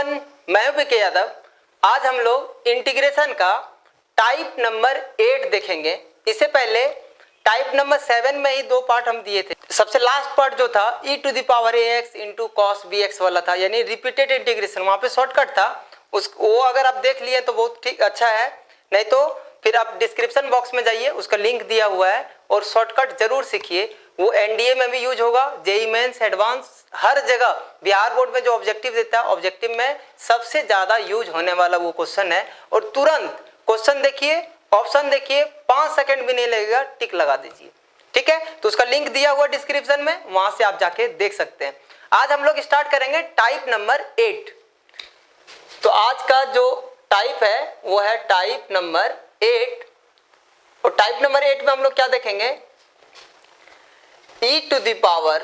Everyone, मैं हूं BK Yadav. आज हम लोग इंटीग्रेशन का टाइप नंबर 8 देखेंगे। इससे पहले टाइप नंबर 7 में ही दो पार्ट हम दिए थे। सबसे लास्ट पार्ट जो था e to the power ax into cos bx वाला था, यानी रिपीटेड इंटीग्रेशन। वहां पे शॉर्टकट था, वो अगर आप देख लिए तो बहुत ठीक अच्छा है, नहीं तो फिर आप डिस्क्रिप्शन बॉक्स में जाइए, उसका लिंक दिया हुआ है और शॉर्टकट जरूर सीखिए। वो एनडीए में भी यूज होगा, जेई मेंस, एडवांस, हर जगह। बिहार बोर्ड में जो ऑब्जेक्टिव देता है, ऑब्जेक्टिव में सबसे ज्यादा यूज होने वाला वो क्वेश्चन है। और तुरंत क्वेश्चन देखिए, ऑप्शन देखिए, 5 सेकंड भी नहीं लगेगा, टिक लगा दीजिए। ठीक है, तो उसका लिंक दिया हुआ डिस्क्रिप्शन में, वहां से आप जाके देख सकते हैं। आज हम लोग स्टार्ट करेंगे टाइप नंबर 8। तो आज का जो टाइप है वो है टाइप नंबर 8। और टाइप नंबर 8 में हम लोग क्या देखेंगे? e to the power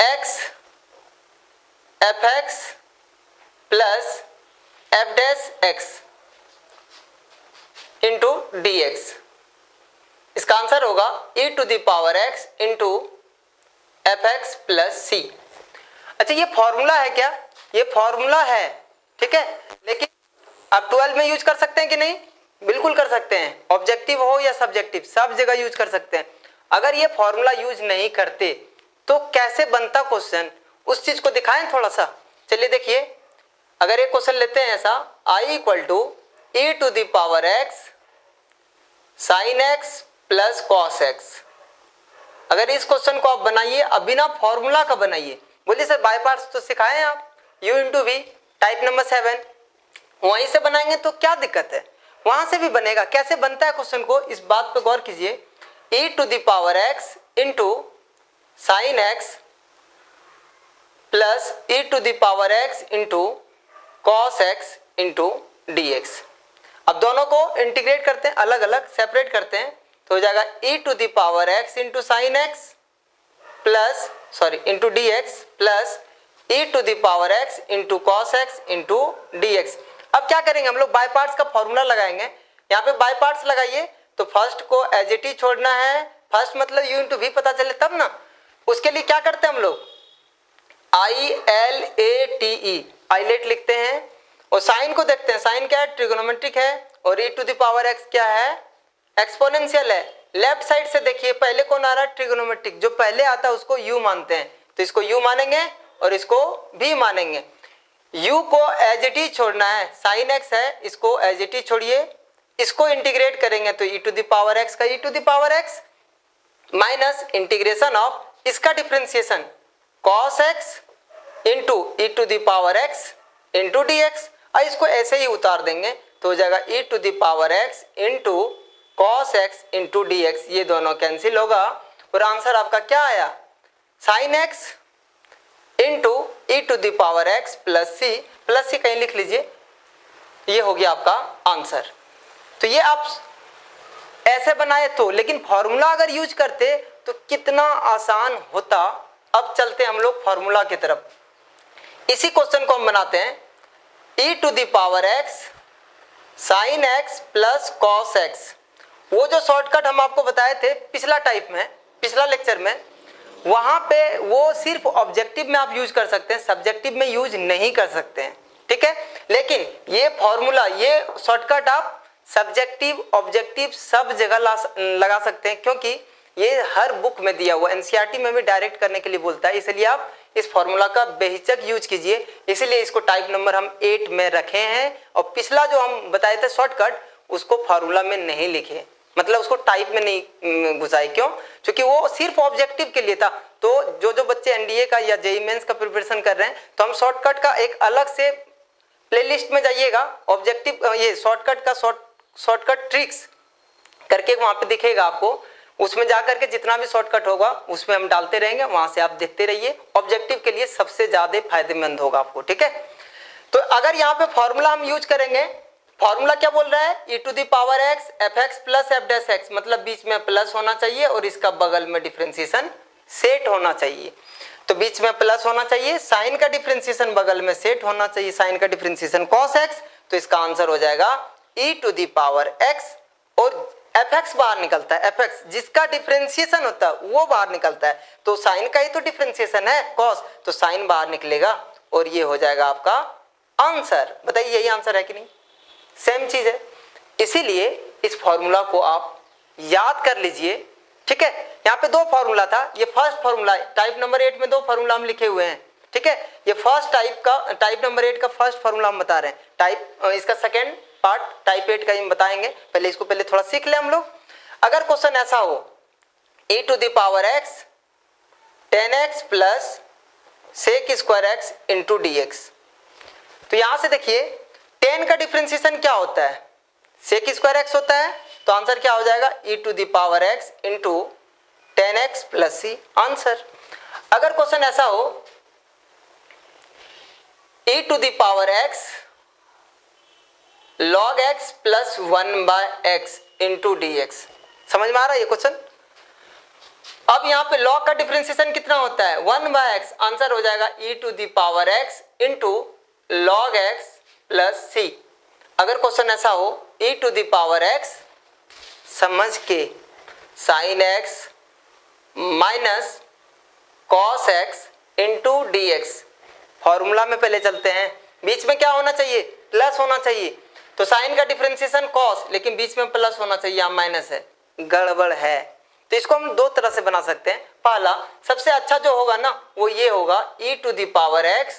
x fx plus f dash x into dx। इसका आंसर होगा e to the power x into fx plus c। अच्छा, ये फॉर्मूला है क्या? ये फॉर्मूला है, ठीक है, लेकिन आप 12 में यूज कर सकते हैं कि नहीं? बिल्कुल कर सकते हैं। ऑब्जेक्टिव हो या सब्जेक्टिव, सब जगह यूज कर सकते हैं। अगर ये फॉर्मूला यूज नहीं करते तो कैसे बनता क्वेश्चन, उस चीज को दिखाएं थोड़ा सा। चलिए देखिए, अगर एक क्वेश्चन लेते हैं ऐसा, i equal to e to the power x sine x plus cos x। अगर इस क्वेश्चन को आप बनाइए, अब बिना फॉर्मूला का बनाइए। बोलिए सर बाय पार्ट्स तो सिखाएं आप, u into v, type number 7 वहीं से बनाएंगे तो क्या दिक्कत है? वहां से भी बनेगा। कैसे बनता है क्वेश्चन को, इस बात पे गौर कीजिए। e to the power x into sine x plus e to the power x into cos x into dx। अब दोनों को इंटीग्रेट करते हैं, अलग अलग सेपरेट करते हैं, तो हो जाएगा e to the power x into sine x plus into dx plus e to the power x into cos x into dx। अब क्या करेंगे हम लोग? बाय पार्ट्स का फॉर्मूला लगाएंगे। यहाँ पे बाय पार्ट्स लगाइए तो फर्स्ट को एज इट इज छोड़ना है। फर्स्ट मतलब u इंटू वी पता चले तब ना। उसके लिए क्या करते हैं हम लोग? ILATE, आइलेट लिखते हैं। और साइन को देखते हैं, साइन क्या है? ट्रिगोनोमेट्रिक है। और e to the power x क्या है? एक्सपोनेंशियल है। लेफ्ट साइड से देखिए, पहले कौन आ रहा है? ट्रिगोनोमेट्रिक। जो पहले आता है उसको u मानते हैं, तो इसको u मानेंगे और इसको v मानेंगे। u को एज इट इज छोड़ना है, साइन x है, इसको एज इट इज छोड़िए। इसको इंटीग्रेट करेंगे तो e to the power x का e to the power x minus integration of इसका differentiation cos x into e to the power x into dx। और इसको ऐसे ही उतार देंगे तो हो जाएगा e to the power x into cos x into dx। ये दोनों कैंसिल होगा और आंसर आपका क्या आया? Sine x into e to the power x plus C कहीं लिख लीजिए। ये हो गया आपका आंसर। तो ये आप ऐसे बनाए तो, लेकिन फॉर्मूला अगर यूज करते तो कितना आसान होता। अब चलते हम लोग फॉर्मूला की तरफ। इसी क्वेश्चन को हम बनाते हैं e to the power x sine x plus cos x। वो जो शॉर्टकट हम आपको बताए थे पिछला टाइप में, पिछला लेक्चर में, वहां पे वो सिर्फ ऑब्जेक्टिव में आप यूज कर सकते हैं, सब्जेक्टिव में यूज नहीं कर सकते हैं, ठीक है। लेकिन ये फॉर्मूला, ये शॉर्टकट आप सब्जेक्टिव, ऑब्जेक्टिव सब जगह लगा सकते हैं, क्योंकि ये हर बुक में दिया हुआ। एनसीईआरटी में भी डायरेक्ट करने के लिए बोलता है, इसलिए आप इस फॉर्मूला का बेहिचक यूज कीजिए। इसलिए इसको टाइप नंबर हम 8 में रखे हैं। और पिछला जो हम बताए थे शॉर्टकट, उसको फॉर्मूला में नहीं लिखे, मतलब उसको टाइप में नहीं घुसाए। क्यों? क्योंकि वो सिर्फ ऑब्जेक्टिव के लिए था। तो जो बच्चे एनडीए का या जेईई मेंस का प्रिपरेशन कर रहे हैं, तो हम शॉर्टकट का एक अलग से प्लेलिस्ट में जाइएगा, ऑब्जेक्टिव ये शॉर्टकट का शॉर्टकट ट्रिक्स करके वहां पे दिखेगा आपको। उसमें जाकर के जितना भी शॉर्टकट होगा उसमें हम डालते रहेंगे, वहां से आप देखते रहिए। ऑब्जेक्टिव के लिए सबसे ज्यादा फायदेमंद होगा आपको, ठीक है। तो अगर यहाँ पे फॉर्मूला हम यूज करेंगे, फॉर्मूला क्या बोल रहा है? e to the power x fx plus f dash x, मतलब बीच में प्लस होना चाहिए और इसका बगल में डिफरेंशिएशन सेट होना चाहिए। तो बीच में प्लस होना चाहिए, साइन का डिफरेंशिएशन बगल में सेट होना चाहिए, साइन का डिफरेंशिएशन cos x। तो इसका आंसर हो जाएगा e to the power x और fx बाहर निकलता है, fx जिसका डिफरेंशिएशन होता है वो बाहर निकलता है। तो साइन का ही तो डिफरेंशिएशन है cos, तो साइन बाहर निकलेगा और ये हो जाएगा आपका आंसर। बताइए यही आंसर है कि नहीं? सेम चीज है। इसीलिए इस फॉर्मूला को आप याद कर लीजिए, ठीक है। यहाँ पे दो फॉर्मूला था, ये फर्स्ट फॉर्मूला है। टाइप नंबर 8 में दो फॉर्मूला हम लिखे हुए हैं, ठीक है। ये फर्स्ट टाइप नंबर 8 का फर्स्ट फॉर्मूला हम बता रहे हैं। इसका सेकेंड पार्ट टाइप 8 का हम बताएंगे। पहले इसको थोड़ा सीख ले हम लोग। अगर क्वेश्चन ऐसा हो e to the power x 10x plus sec square x into dx, तो यहां से देखिए 10 का डिफरेंशिएशन क्या होता है? सेक स्क्वायर x होता है। तो आंसर क्या हो जाएगा? e to the power x into 10x plus c, answer. अगर क्वेश्चन ऐसा हो e to the power x log x plus 1/x into dx, समझ में आ रहा है ये क्वेश्चन? अब यहाँ पे log का डिफरेंशिएशन कितना होता है? 1/x, आंसर हो जाएगा e to the power x into log x plus C. अगर क्वेश्चन ऐसा हो e to the power x समझ के sine x minus cos x into dx, formula में पहले चलते हैं। बीच में क्या होना चाहिए? प्लस होना चाहिए। तो साइन का डिफरेंशिएशन कॉस, लेकिन बीच में प्लस होना चाहिए, यहाँ माइनस है, गड़बड़ है। तो इसको हम दो तरह से बना सकते हैं। पहला सबसे अच्छा जो होगा ना वो ये होगा e to the power x।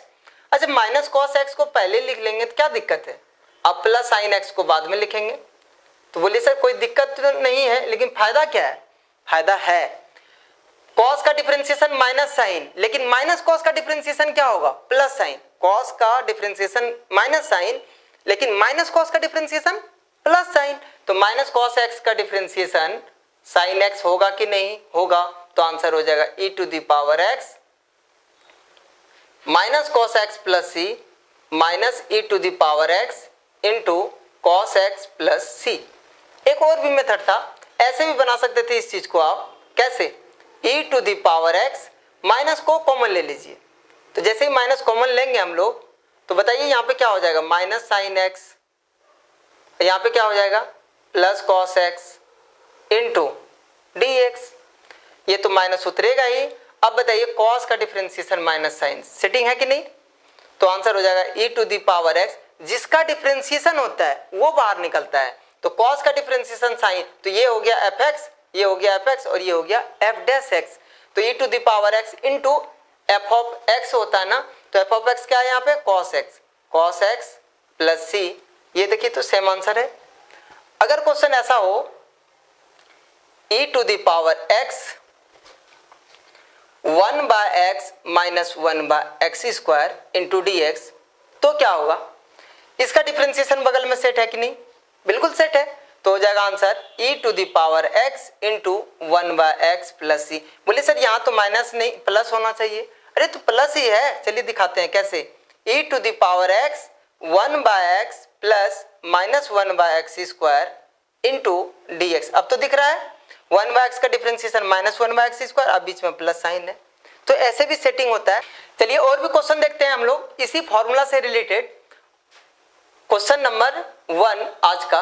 अच्छा, माइनस कॉस x को पहले लिख लेंगे तो क्या दिक्कत है? अब प्लस साइन x को बाद में लिखेंगे। तो बोलिए सर कोई दिक्कत तो नहीं है, लेकिन फायदा क्या है? फायदा है कॉस का डिफरेंशिएशन माइनस साइन, लेकिन माइनस कॉस का डिफरेंशिएशन क्या होगा? Plus sine. कॉस का डिफरेंशिएशन माइनस साइन, लेकिन माइनस कॉस का डिफरेंशिएशन प्लस साइन। तो माइनस कॉस एक्स का डिफरेंशिएशन साइन एक्स होगा कि नहीं? होगा। तो आंसर हो जाएगा e to the power x minus cos x plus C minus e to the power x into cos x plus C. एक और भी मेथड था, ऐसे भी बना सकते थे इस चीज को आप। कैसे? e to the power x, minus को कॉमन ले लीजिए। तो जैसे ही माइनस कॉमन लेंगे हम लोग, तो बताइए यहाँ पे क्या हो जाएगा? माइनस साइन एक्स, यहाँ पे क्या हो जाएगा? Plus cos x into dx। ये तो माइनस उतरेगा ही। अब बताइए कॉस का डिफरेंशिएशन माइनस साइन, सेटिंग है कि नहीं? तो आंसर हो जाएगा e to the power x, जिसका डिफरेंशिएशन होता है वो बाहर निकलता है। तो कॉस का डिफरेंशिएशन साइन, तो ये हो गया fx, ये हो गया fx और ये हो गया f डैश x। तो e to the power x into f of x होता है ना, तो f ऑफ x क्या है यहाँ पे? cos x प्लस सी। ये देखिए तो सेम आंसर है। अगर क्वेश्चन ऐसा हो e to the power x 1/x minus 1/x square into dx, तो क्या होगा? इसका डिफरेंशिएशन बगल में सेट है कि नहीं? बिल्कुल सेट है। तो हो जाएगा answer e to the power x into 1/x plus C. बोले सर यहाँ तो माइनस नहीं प्लस होना चाहिए। अरे तो प्लस ही है, चलिए दिखाते हैं कैसे। e to the power x 1/x plus minus 1/x square into dx। अब तो दिख रहा है 1/x का डिफरेंशिएशन माइनस 1/x स्क्वायर, अब बीच में प्लस साइन है। तो ऐसे भी सेटिंग होता है। चलिए और भी क्वेश्चन देखते हैं हम लोग इसी फॉर्मूला से रिलेटेड। क्वेश्चन नंबर 1 आज का,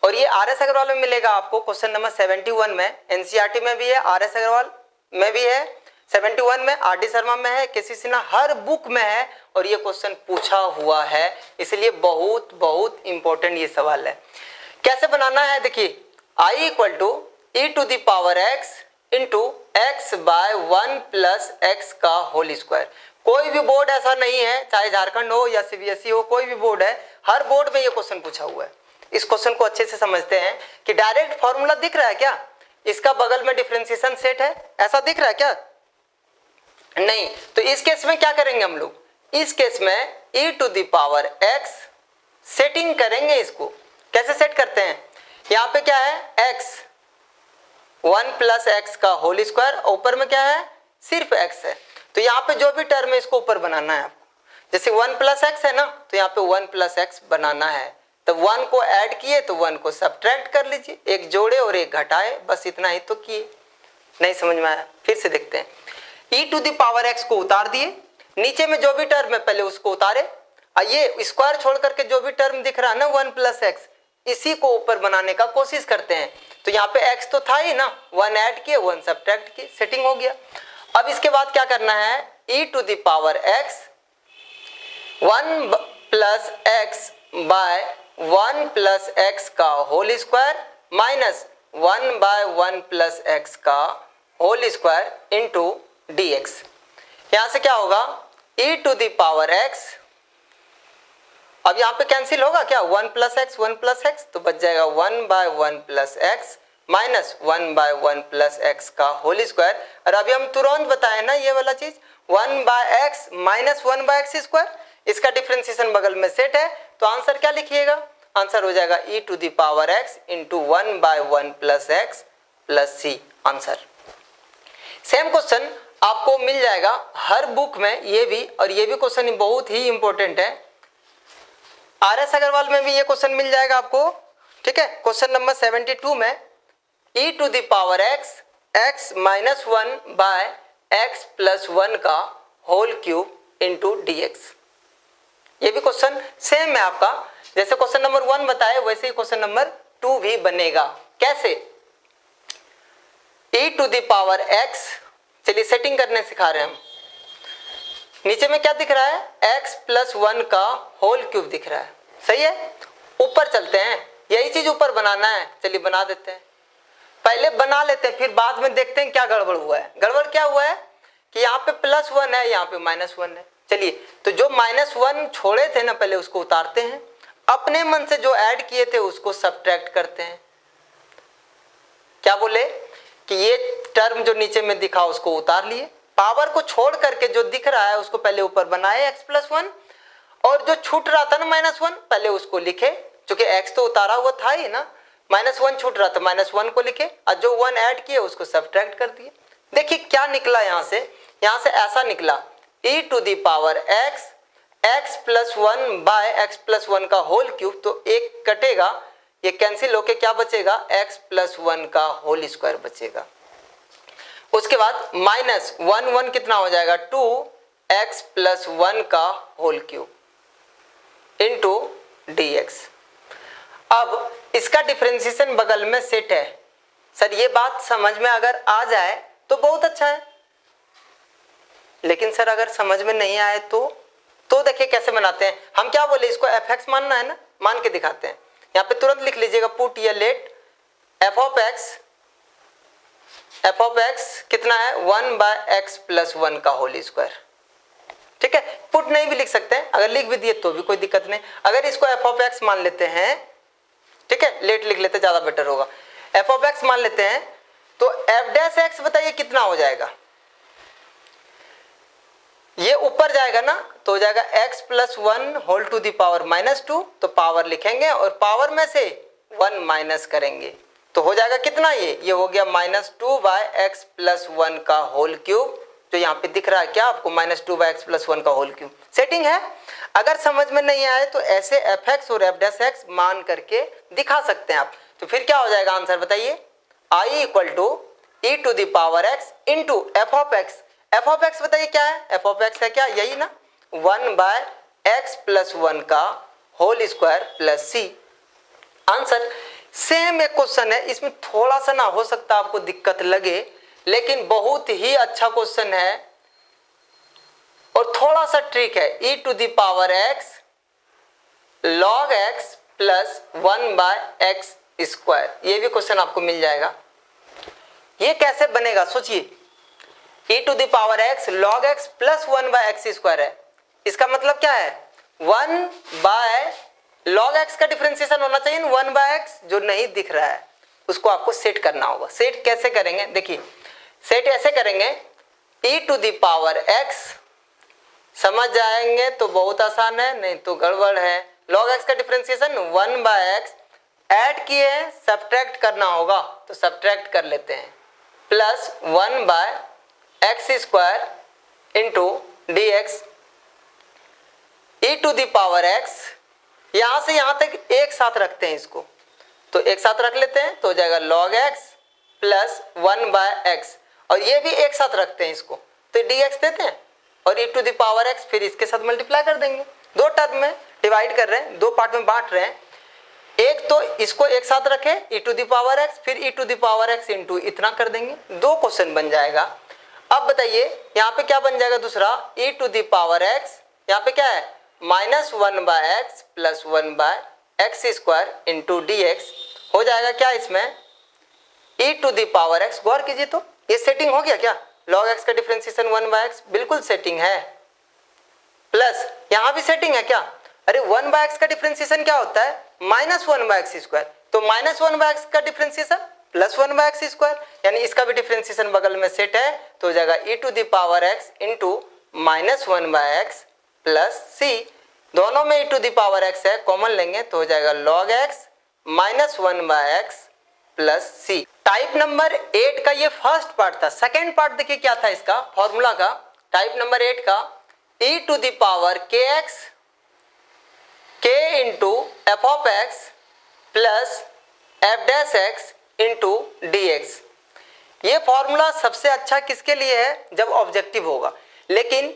और ये RS अग्रवाल में मिलेगा आपको। क्वेश्चन नंबर 71 में, NCERT में भी है, RS अग्रवाल में भी है, 71 में RD शर्मा में है, KC सिन्हा, हर बुक में है। और ये क्वेश्चन पूछा हुआ है, इसलिए बहुत बहुत इंपॉर्टेंट ये सवाल है। कैसे बनाना है? देखिए I equal to e to the power x into x by 1 plus x का होल स्क्वायर। कोई भी बोर्ड ऐसा नहीं है, चाहे झारखंड हो या CBSE हो, कोई भी बोर्ड है, हर बोर्ड में ये क्वेश्चन पूछा हुआ है। इस क्वेश्चन को अच्छे से समझते हैं कि डायरेक्ट फॉर्मूला दिख रहा है क्या? इसका बगल में डिफरेंशिएशन सेट है, ऐसा दिख रहा है क्या? नहीं। तो इस केस में क्या करेंगे हम लोग? इस केस में e to the power x setting करेंगे। इसको कैसे सेट करते हैं? यहाँ पे क्या है? x 1 प्लस एक्स का होल स्क्वायर, ऊपर में क्या है? सिर्फ x है। तो यहाँ पे जो भी टर्म है इसको ऊपर बनाना है आपको। जैसे 1 प्लस एक्स है ना, तो यहाँ पे 1 प्लस एक्स बनाना है। तो 1 को ऐड किए तो 1 को सब्ट्रैक्ट कर लीजिए, एक जोड़े और एक घटाए, बस इतना ही तो किए। नहीं समझ में आया? फिर से देखते हैं। e to the power x को उतार दिए, नीचे में जो भी टर्म है पहले उसको उतारे, ये स्क्वायर छोड़ करके जो भी टर्म दिख रहा है ना 1 प्लस एक्स, इसी को ऊपर बनाने का कोशिश करते हैं। तो यहाँ पे x तो था ही ना, 1 ऐड किए 1 सब्ट्रैक्ट किए, सेटिंग हो गया। अब इसके बाद क्या करना है? e to the power x 1 plus x by 1 plus x का whole square minus 1 by 1 plus x का whole square into D x. यहां से क्या होगा e to the power x, अब यहां पे कैंसिल होगा क्या 1 प्लस एक्स 1 प्लस एक्स, तो बच जाएगा 1 by 1 plus x minus 1 by 1 plus x का होल स्क्वायर। और अभी हम तुरंत बताए ना ये वाला चीज 1 by x minus 1 by x square, इसका डिफरेंशिएशन बगल में सेट है, तो आंसर क्या लिखिएगा, आंसर हो जाएगा e to the power x into 1 by 1 plus x plus c answer. Same question आपको मिल जाएगा हर बुक में, ये भी और ये भी क्वेश्चन बहुत ही इंपॉर्टेंट है, RS अग्रवाल में भी ये क्वेश्चन मिल जाएगा आपको, ठीक है। क्वेश्चन नंबर 72 में e to the power x x minus 1 by x plus 1 का whole cube into D x. ये भी क्वेश्चन सेम है आपका, जैसे क्वेश्चन नंबर 1 बताए वैसे ही क्वेश्चन नंबर 2 भी बनेगा। कैसे e to the power x, चलिए सेटिंग करने सिखा रहे हैं हम। नीचे में क्या दिख रहा है x प्लस 1 का होल क्यूब दिख रहा है, सही है। ऊपर चलते हैं, यही चीज ऊपर बनाना है, चलिए बना देते हैं, पहले बना लेते हैं फिर बाद में देखते हैं क्या गड़बड़ हुआ है। गड़बड़ क्या हुआ है कि यहाँ पे प्लस 1 है यहाँ पे माइनस 1 है। चलिए तो जो माइनस 1 छोड़े थे ना पहले उसको उतारते हैं, अपने मन से जो ऐड किए थे उसको सब्ट्रैक्ट करते हैं। क्या बोले कि ये टर्म जो नीचे में दिखा उसको उतार लिए, पावर को छोड़ करके जो दिख रहा है उसको पहले ऊपर बनाए x प्लस 1, और जो छूट रहा था ना माइनस 1 पहले उसको लिखे, क्योंकि x तो उतारा हुआ था ही ना, माइनस 1 छूट रहा था माइनस 1 को लिखे और जो 1 ऐड किए उसको सब्ट्रैक्ट कर दिए। देखिए क्या निकला यहाँ से ऐसा निकला e to the power x x plus 1 by x plus 1 का होल क्यूब, तो एक कटेगा ये कैंसिल होके क्या बचेगा x प्लस 1 का होल स्क्वायर बचेगा। उसके बाद माइनस 1 1 कितना हो जाएगा 2x प्लस 1 का whole cube into D x. अब इसका डिफरेंशिएशन बगल में सेट है। सर ये बात समझ में अगर आ जाए तो बहुत अच्छा है, लेकिन सर अगर समझ में नहीं आए तो देखिए कैसे बनाते हैं। हम क्या बोले, इसको fx मानना है ना, मान के दिखाते हैं। यहाँ पे तुरंत लिख लीजिएगा पुट या लेट f ऑफ x कितना है 1 बाय x प्लस 1 का होल स्क्वायर, ठीक है। पुट नहीं भी लिख सकते हैं, अगर लिख भी दिए तो भी कोई दिक्कत नहीं। अगर इसको f ऑफ x मान लेते हैं, ठीक है, लेट लिख लेते ज्यादा बेटर होगा। f ऑफ x मान लेते हैं तो f डैश x बताइए कितना हो जाएगा, ये ऊपर जाएगा ना तो हो जाएगा x plus 1 whole to the power minus 2, तो पावर लिखेंगे और पावर में से 1 माइनस करेंगे तो हो जाएगा कितना, ये हो गया माइनस 2 बाय एक्स प्लस 1 का होल क्यूब, जो यहाँ पे दिख रहा है क्या आपको माइनस 2 बाय एक्स प्लस 1 का होल क्यूब। सेटिंग है, अगर समझ में नहीं आए तो ऐसे एफ एक्स और एफ डैश एक्स मान करके दिखा सकते हैं आप। तो फिर क्या हो जाएगा आंसर बताइए, I equal to E to the power x into F of x. F of x बताइए क्या है, एफ ऑफ एक्स है क्या, यही ना 1 बाय एक्स प्लस 1 का whole square plus c. Answer same एक क्वेश्चन है, इसमें थोड़ा सा ना हो सकता आपको दिक्कत लगे, लेकिन बहुत ही अच्छा क्वेश्चन है और थोड़ा सा ट्रिक है। E to the power x log x plus 1 by x square, ये भी क्वेश्चन आपको मिल जाएगा। ये कैसे बनेगा सोचिए, e to the power x log x plus 1 by x square है, इसका मतलब क्या है 1 बाय log x का डिफरेंशिएशन होना चाहिए 1 बाय x, जो नहीं दिख रहा है उसको आपको सेट करना होगा। सेट कैसे करेंगे, देखिए सेट ऐसे करेंगे, e to the power x समझ जाएंगे तो बहुत आसान है, नहीं तो गड़बड़ है। log x का डिफरेंशिएशन 1 बाय x ऐड किए हैं, सब्ट्रैक्ट करना होगा तो सब्ट्रैक्ट कर लेते हैं, plus 1 by x square into D x. E to the power x यहां से यहां तक एक साथ रखते हैं, इसको तो एक साथ रख लेते हैं तो हो जाएगा log x plus 1 by x, और ये भी एक साथ रखते हैं इसको तो डी एक्स देते हैं और ई टू द पावर एक्स फिर इसके साथ मल्टीप्लाई कर देंगे। दो टर्म में डिवाइड कर रहे हैं, दो पार्ट में बांट रहे हैं, एक तो इसको एक साथ रखे E to the power x फिर E to the power x into इतना कर देंगे, दो क्वेश्चन बन जाएगा। अब बताइए यहाँ पे क्या बन जाएगा दूसरा, e to the power x, यहाँ पे क्या है -1/x plus 1/x² into dx हो जाएगा क्या इसमें e⁻x। गौर कीजिए तो ये सेटिंग हो गया क्या, log x का डिफरेंशिएशन 1/x बिल्कुल सेटिंग है, प्लस यहां भी सेटिंग है क्या, अरे 1/x का डिफरेंशिएशन क्या होता है -1/x², तो -1/x का डिफरेंशिएशन प्लस 1/x², यानी इसका भी डिफरेंशिएशन बगल में सेट है तो हो जाएगा e⁻x into -1/x plus c, दोनों में e⁻x है, कॉमन लेंगे तो हो जाएगा log x -1/x plus c। Type number 8 का ये फर्स्ट पार्ट था। सेकेंड पार्ट देखिए क्या था इसका फॉर्मूला का, टाइप नंबर 8 का e⁻kx k into f(x) plus f'(x) into dx। ये फॉर्मूला सबसे अच्छा किसके लिए है, जब ऑब्जेक्टिव होगा, लेकिन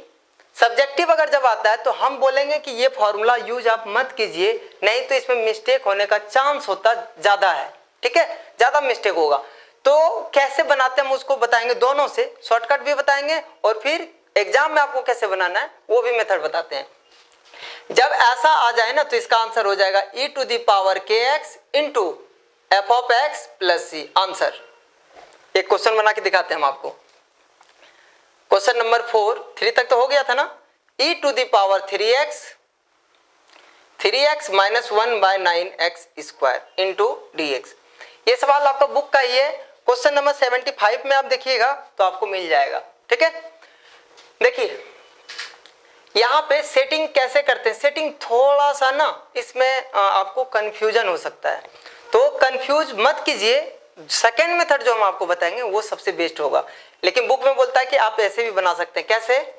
सब्जेक्टिव अगर जब आता है तो हम बोलेंगे कि ये फॉर्मूला यूज आप मत कीजिए, नहीं तो इसमें मिस्टेक होने का चांस होता ज्यादा है, ठीक है, ज्यादा मिस्टेक होगा। तो कैसे बनाते हैं हम उसको बताएंगे, दोनों से शॉर्टकट भी बताएंगे और फिर एग्जाम में आपको कैसे बनाना है वो भी मेथड बताते हैं। जब ऐसा आ जाए ना तो इसका आंसर हो जाएगा e⁻kx into f(x) plus c। Answer एक क्वेश्चन बना के दिखाते हैं हम आपको। क्वेश्चन नंबर 4 3 तक तो हो गया था ना, e⁻3x minus 1/9x² into dx। ये सवाल आपका बुक का ही है, क्वेश्चन नंबर 75 में आप देखिएगा तो आपको मिल जाएगा, ठीक है। देखिए यहाँ पे सेटिंग कैसे करते हैं, सेटिंग थोड़ा सा ना इसमें आपको कंफ्यूजन हो सकता है, तो कंफ्यूज मत कीजिए। सेकेंड मेथड जो हम आपको बताएंगे वो सबसे बेस्ट होगा, लेकिन बुक में बोलता है कि आप ऐसे भी बना सकते हैं। कैसे,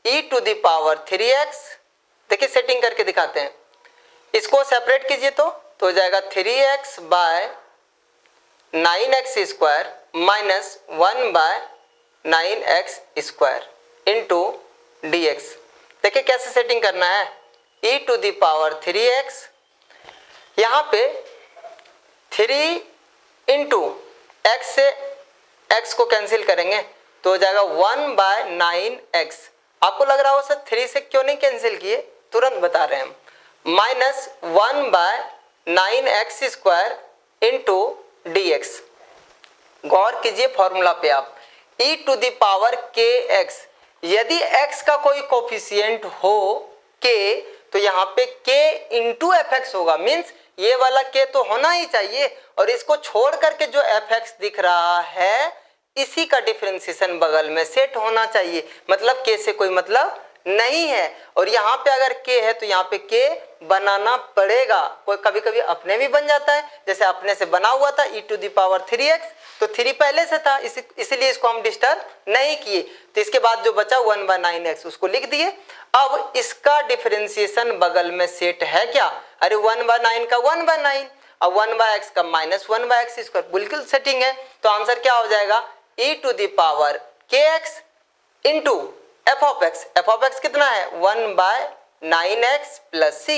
e⁻3x, देखिए सेटिंग करके दिखाते हैं, इसको सेपरेट कीजिए तो हो जाएगा 3x/9x² minus 1/9x² into dx। देखिए कैसे सेटिंग करना है, e⁻3x, यहाँ पे 3 इंटू x से x को कैंसिल करेंगे तो हो जाएगा 1/9x। आपको लग रहा हो सर 3 से क्यों नहीं कैंसिल किए, तुरंत बता रहे हैं हम, माइनस 1/9x² इंटू dx। गौर कीजिए फॉर्मूला पे आप, e⁻kx, यदि x का कोई कोफिशिएंट हो k तो यहाँ पे k इंटू f(x) होगा, मीन्स ये वाला k तो होना ही चाहिए, और इसको छोड़ करके जो f(x) दिख रहा है इसी का डिफरेंशिएशन बगल में सेट होना चाहिए, मतलब k से कोई मतलब नहीं है। और यहाँ पे अगर k है तो यहाँ पे k बनाना पड़ेगा, कोई कभी कभी अपने भी बन जाता है, जैसे अपने से बना हुआ था e⁻3x, तो 3 पहले से था इसीलिए इसको हम डिस्टर्ब नहीं किए, तो इसके बाद जो बचा 1/9x उसको लिख दिए। अब इसका डिफरेंशिएशन बगल में सेट है क्या, अरे 1/9 का 1/9 और 1/x का माइनस 1/x², बिल्कुल सेटिंग है। तो आंसर क्या हो जाएगा, e⁻kx इंटू f(x) कितना है 1/9x प्लस c,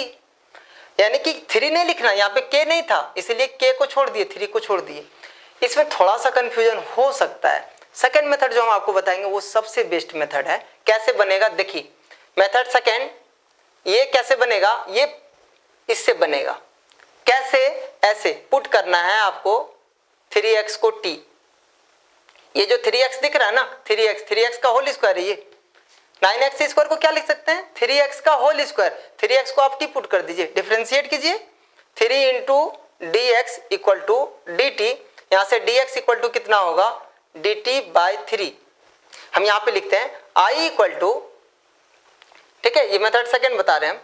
यानी कि 3 नहीं लिखना, यहाँ पे k नहीं था इसलिए k को छोड़ दिए, 3 को छोड़ दिए। इसमें थोड़ा सा कंफ्यूजन हो सकता है। सेकंड मेथड जो हम आपको बताएंगे वो सबसे बेस्ट मेथड है। कैसे बनेगा देखिए, मेथड सेकंड ये कैसे बनेगा, ये इससे बनेगा कैसे, ऐसे पुट करना है आपको 3x को t, ये जो 3x दिख रहा है ना 3x का होल स्क्वायर है, ये 9x² को क्या लिख सकते हैं 3x का होल स्क्वायर, 3x को आप t पुट कर दीजिए, डिफरेंशिएट कीजिए, 3 into dx equal to dt, यहाँ से dx इक्वल टू कितना होगा dt/3। हम यहाँ पे लिखते हैं i इक्वल टू, ठीक है, ये मेथड सेकंड बता रहे हैं हम,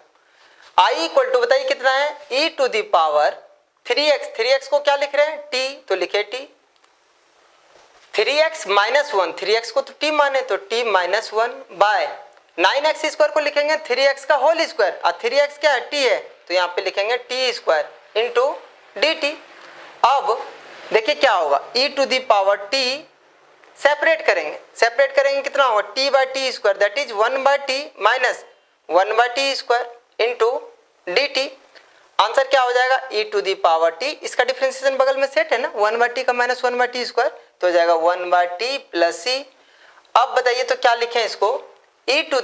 i इक्वल टू बताइए कितना है e⁻3x, 3x को क्या लिख रहे हैं t, तो लिखे t, 3x माइनस 1, 3x को तो t माने तो t माइनस 1/9x² को लिखेंगे 3x का होल स्क्वायर, और 3x क्या है t है तो यहाँ पे लिखेंगे t² इंटू dt। अब देखिए क्या होगा e⁻t सेपरेट करेंगे कितना होगा t/t² that is 1/t minus 1/t² into dt। Answer क्या हो जाएगा e⁻t, इसका डिफरेंशिएशन बगल में सेट है ना 1/t का माइनस 1/t², तो हो जाएगा 1/t प्लस c। अब बताइए तो क्या लिखें इसको e⁻t,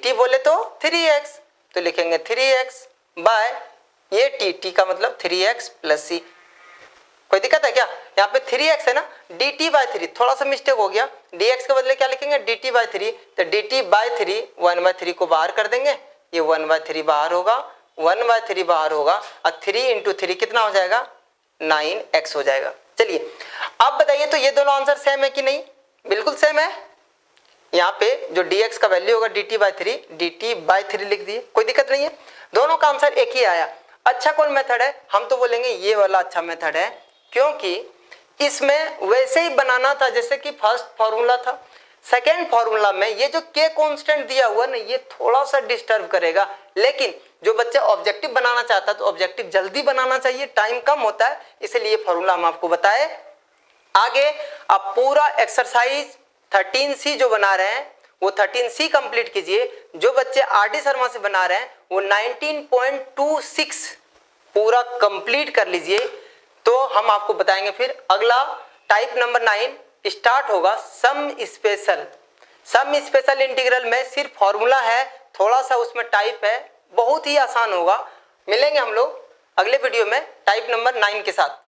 t बोले तो 3x, तो लिखेंगे 3x बाय ये t का मतलब 3x प्लस c। कोई दिक्कत है क्या? यहाँ पे 3x है ना, dt बाय 3, थोड़ा सा मिस्टेक हो गया, dx के बदले क्या लिखेंगे dt बाय 3, तो dt बाय 3 1/3 को बाहर कर देंगे, ये 1/3 बाहर होगा, 1/3 बाहर होगा और 3 इंटू 3 कितना हो जाएगा 9x हो जाएगा। चलिए अब बताइए तो ये दोनों आंसर सेम है कि नहीं? बिल्कुल सेम है। यहाँ पे जो dx का वैल्यू होगा dt बाय 3 लिख दिए, कोई दिक्कत नहीं है, दोनों का आंसर एक ही आया। अच्छा कौन मेथड है? हम तो बोलेंगे ये वाला अच्छा मेथड है, क्योंकि इसमें वैसे ही बनाना था जैसे कि फर्स्ट फॉर्मूला था। सेकेंड फॉर्मूला में ये जो k कांस्टेंट दिया हुआ ना, ये थोड़ा सा डिस्टर्ब करेगा, लेकिन जो बच्चा ऑब्जेक्टिव बनाना चाहता है तो ऑब्जेक्टिव जल्दी बनाना चाहिए, टाइम कम होता है, इसलिए फॉर्मूला हम आपको बताए। आगे अब पूरा एक्सरसाइज 13C जो बना रहे हैं वो 13C कंप्लीट कीजिए। जो बच्चे RD शर्मा से बना रहे हैं वो 19.26 पूरा कंप्लीट कर लीजिए, तो हम आपको बताएंगे फिर अगला टाइप नंबर 9 स्टार्ट होगा। सम स्पेशल इंटीग्रल में सिर्फ फॉर्मूला है, थोड़ा सा उसमें टाइप है, बहुत ही आसान होगा। मिलेंगे हम लोग अगले वीडियो में टाइप नंबर 9 के साथ।